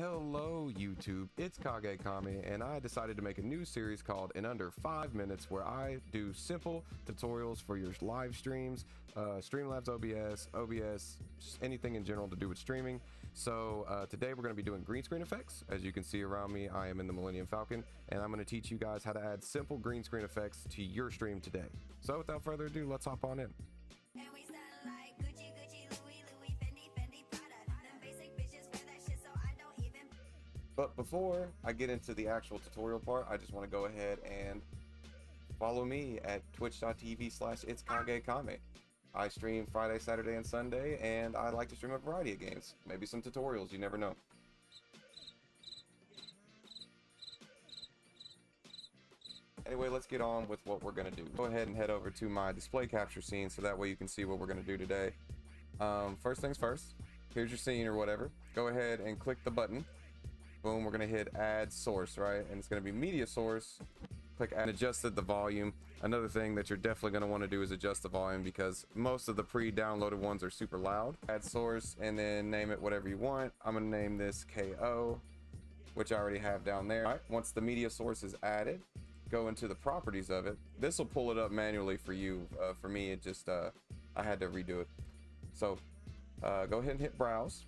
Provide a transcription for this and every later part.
Hello YouTube, it's Kage Kame, and I decided to make a new series called In Under 5 Minutes where I do simple tutorials for your live streams, Streamlabs OBS, anything in general to do with streaming. So today we're going to be doing green screen effects. As you can see around me, I am in the Millennium Falcon, and I'm going to teach you guys how to add simple green screen effects to your stream today. So without further ado, let's hop on in. But before I get into the actual tutorial part, I just want to go ahead and follow me at twitch.tv/itskagekame. I stream Friday, Saturday, and Sunday, and I like to stream a variety of games. Maybe some tutorials, you never know. Anyway, let's get on with what we're going to do. Go ahead and head over to my display capture scene so that way you can see what we're going to do today. First things first, here's your scene or whatever. Go ahead and click the button. Boom, we're gonna hit add source, right? And it's gonna be media source. Click add and adjusted the volume. Another thing that you're definitely gonna want to do is adjust the volume because most of the pre-downloaded ones are super loud. Add source and then name it whatever you want. I'm gonna name this KO, which I already have down there. All right, once the media source is added, go into the properties of it. This will pull it up manually for you. For me, it just I had to redo it. So go ahead and hit browse.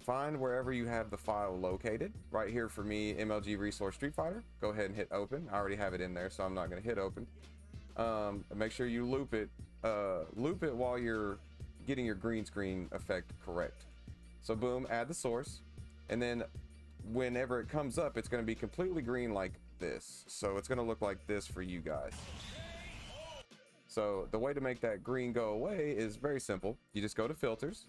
Find wherever you have the file located. Right here for me, MLG Resource Street Fighter. Go ahead and hit open. I already have it in there, so I'm not going to hit open. Make sure you loop it while you're getting your green screen effect correct. So boom, add the source, and then whenever it comes up, it's going to be completely green like this. So it's going to look like this for you guys. So the way to make that green go away is very simple. You just go to filters,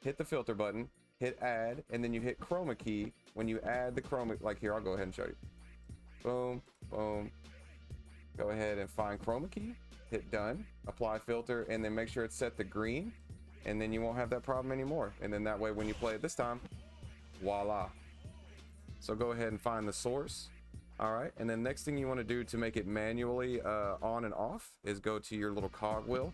hit the filter button, hit add, and then you hit chroma key. When you add the chroma, like here, I'll go ahead and show you. Boom, boom. Go ahead and find chroma key, hit done, apply filter, and then make sure it's set to green, and then you won't have that problem anymore. And then that way, when you play it this time, voila. So go ahead and find the source. All right, and then next thing you want to do to make it manually on and off is go to your little cogwheel.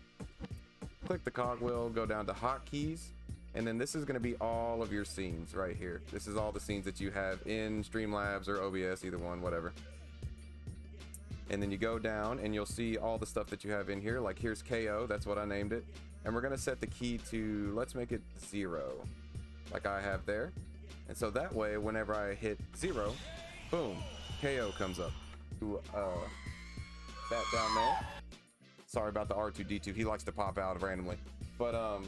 Click the cogwheel, go down to hotkeys. And then this is going to be all of your scenes right here. This is all the scenes that you have in Streamlabs or OBS, either one, whatever. And then you go down and you'll see all the stuff that you have in here. Like here's KO, that's what I named it. And we're going to set the key to, let's make it 0, like I have there. And so that way, whenever I hit 0, boom, KO comes up. That down there. Sorry about the R2-D2. He likes to pop out randomly. But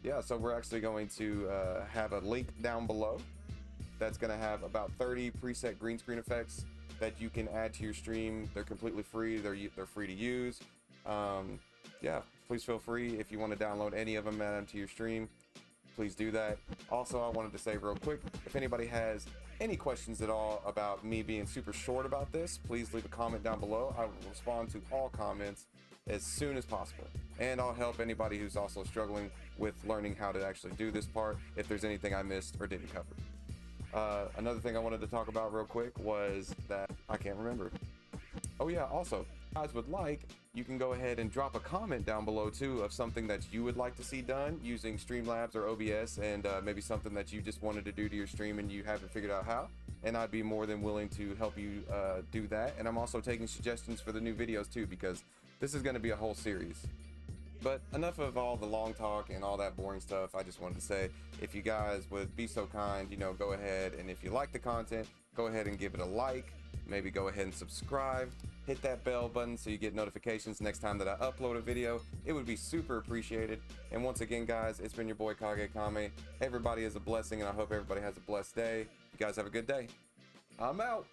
yeah, so we're actually going to have a link down below that's going to have about 30 preset green screen effects that you can add to your stream. They're completely free. They're free to use. Yeah, please feel free if you want to download any of them, add them to your stream. Please do that. Also, I wanted to say real quick, if anybody has any questions at all about me being super short about this, please leave a comment down below. I will respond to all comments as soon as possible. And I'll help anybody who's also struggling with learning how to actually do this part if there's anything I missed or didn't cover. Another thing I wanted to talk about real quick was that I can't remember. Oh yeah, also, if you guys would like, you can go ahead and drop a comment down below too of something that you would like to see done using Streamlabs or OBS, and maybe something that you just wanted to do to your stream and you haven't figured out how. And I'd be more than willing to help you do that. And I'm also taking suggestions for the new videos too, because this is going to be a whole series. But enough of all the long talk and all that boring stuff. I just wanted to say, if you guys would be so kind, go ahead, and if you like the content, go ahead and give it a like. Maybe go ahead and subscribe. Hit that bell button so you get notifications next time that I upload a video. It would be super appreciated. And once again, guys, it's been your boy Kage Kame. Everybody is a blessing, and I hope everybody has a blessed day. You guys have a good day. I'm out.